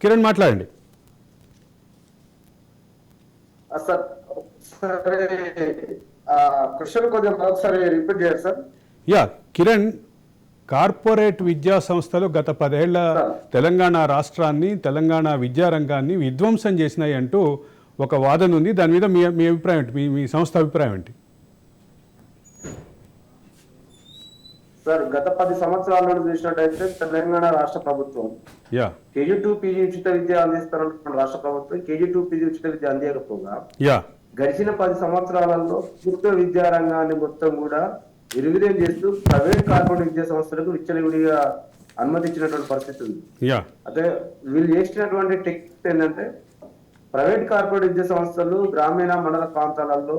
కిరణ్ మాట్లాడండి. సార్ సరే క్వశ్చన్ కొంచెం ఒకసారి రిపీట్ చేయాలి సార్. యా కిరణ్, కార్పొరేట్ విద్యా సంస్థలు గత 10 ఏళ్ల తెలంగాణ రాష్ట్రాన్ని, తెలంగాణ విద్యారంగాన్ని విధ్వంసం చేసినాయి అంటూ ఒక వాదన ఉంది. దాని మీద మీ అభిప్రాయం ఏంటి? మీ సంస్థ అభిప్రాయం ఏంటి? సార్ గత 10 సంవత్సరాల్లో చూసినట్టయితే తెలంగాణ రాష్ట్ర ప్రభుత్వం KG2 PG ఉచిత విద్య అందిస్తున్న రాష్ట్ర ప్రభుత్వం KG2 PG ఉచిత విద్య అందించకపోగా గడిచిన 10 సంవత్సరాలలో ప్రభుత్వ విద్యారంగాన్ని మొత్తం కూడా నిర్వీర్యం చేస్తూ ప్రైవేట్ కార్పొరేట్ విద్యా సంస్థలకు విచ్చలవిడిగా అనుమతించినటువంటి పరిస్థితి ఉంది. అదే వీళ్ళు చేసినటువంటి టెక్నిక్ ఏంటంటే ప్రైవేట్ కార్పొరేట్ విద్యా సంస్థలు గ్రామీణ మండల ప్రాంతాలలో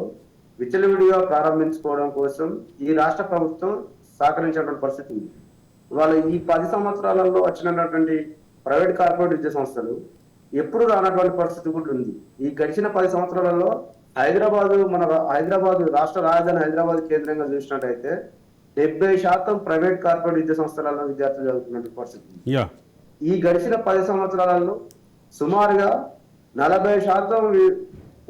విచ్చలవిడిగా ప్రారంభించుకోవడం కోసం ఈ రాష్ట్ర ప్రభుత్వం సహకరించినటువంటి పరిస్థితి ఉంది. ఇవాళ ఈ 10 సంవత్సరాలలో వచ్చినటువంటి ప్రైవేట్ కార్పొరేట్ విద్యా సంస్థలు ఎప్పుడు రానటువంటి పరిస్థితి కూడా ఉంది. ఈ గడిచిన 10 సంవత్సరాలలో హైదరాబాద్ రాష్ట్ర రాజధాని హైదరాబాద్ కేంద్రంగా చూసినట్టయితే 70% ప్రైవేట్ కార్పొరేట్ విద్యా సంస్థలలో విద్యార్థులు చదువుతున్న పరిస్థితి. ఈ గడిచిన 10 సంవత్సరాలలో సుమారుగా 40%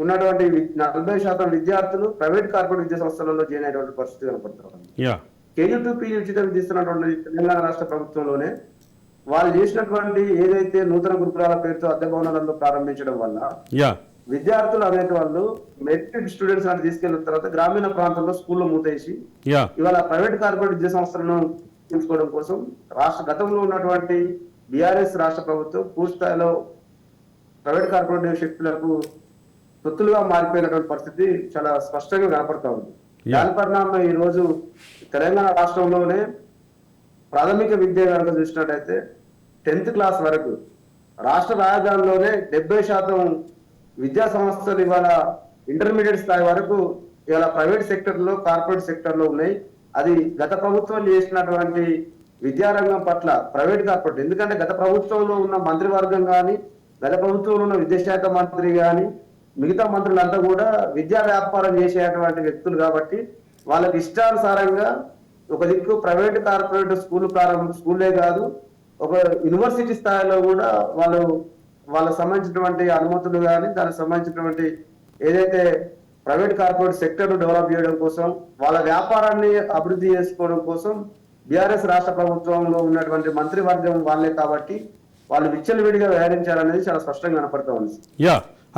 ఉన్నటువంటి 40% విద్యార్థులు ప్రైవేట్ కార్పొరేట్ విద్యా సంస్థలలో జాయిన్ అయ్యేటువంటి పరిస్థితి కనపడుతుంది. KG2 PG ఉచిత విద్య ఇస్తున్నటువంటి తెలంగాణ రాష్ట్ర ప్రభుత్వంలోనే వాళ్ళు చేసినటువంటి ఏదైతే నూతన గురుకులాల పేరుతో అద్దె భవనాలలో ప్రారంభించడం వల్ల విద్యార్థులు అనేక వాళ్ళు మెట్రిక్ స్టూడెంట్స్ అంటే తీసుకెళ్లిన తర్వాత గ్రామీణ ప్రాంతంలో స్కూల్లో మూతేసి ఇవాళ ప్రైవేట్ కార్పొరేట్ విద్యా సంస్థలను తీసుకోవడం కోసం గతంలో ఉన్నటువంటి BRS రాష్ట్ర ప్రభుత్వం పూర్తి స్థాయిలో ప్రైవేట్ కార్పొరేట్ శక్తులకు తొత్తులుగా మారిపోయినటువంటి పరిస్థితి చాలా స్పష్టంగా కనపడతా ఉంది. దాని పరిణామం ఈ రోజు తెలంగాణ రాష్ట్రంలోనే ప్రాథమిక విద్య కనుక చూసినట్టయితే 10th క్లాస్ వరకు రాష్ట్ర రాజధానిలోనే 70% విద్యా సంస్థలు ఇవాళ ఇంటర్మీడియట్ స్థాయి వరకు ఇవాళ ప్రైవేట్ సెక్టర్ లో కార్పొరేట్ సెక్టర్ లో ఉన్నాయి. అది గత ప్రభుత్వం చేసినటువంటి విద్యారంగం పట్ల ప్రైవేట్ కార్పొరేట్, ఎందుకంటే గత ప్రభుత్వంలో ఉన్న మంత్రివర్గం కానీ గత ప్రభుత్వంలో ఉన్న విద్యాశాఖ మంత్రి కానీ మిగతా మంత్రులంతా కూడా విద్యా వ్యాపారం చేసేటువంటి వ్యక్తులు కాబట్టి వాళ్ళకి ఇష్టానుసారంగా ఒక దిక్కు ప్రైవేట్ కార్పొరేట్ స్కూల్లే కాదు ఒక యూనివర్సిటీ స్థాయిలో కూడా వాళ్ళకి సంబంధించినటువంటి అనుమతులు కానీ దానికి సంబంధించినటువంటి ఏదైతే ప్రైవేట్ కార్పొరేట్ సెక్టర్ డెవలప్ చేయడం కోసం వాళ్ళ వ్యాపారాన్ని అభివృద్ధి చేసుకోవడం కోసం BRS రాష్ట్ర ప్రభుత్వంలో ఉన్నటువంటి మంత్రివర్గం వాళ్ళే కాబట్టి వాళ్ళు విచ్చలవిడిగా వ్యవహరించాలనేది చాలా స్పష్టంగా కనపడుతూ ఉంది.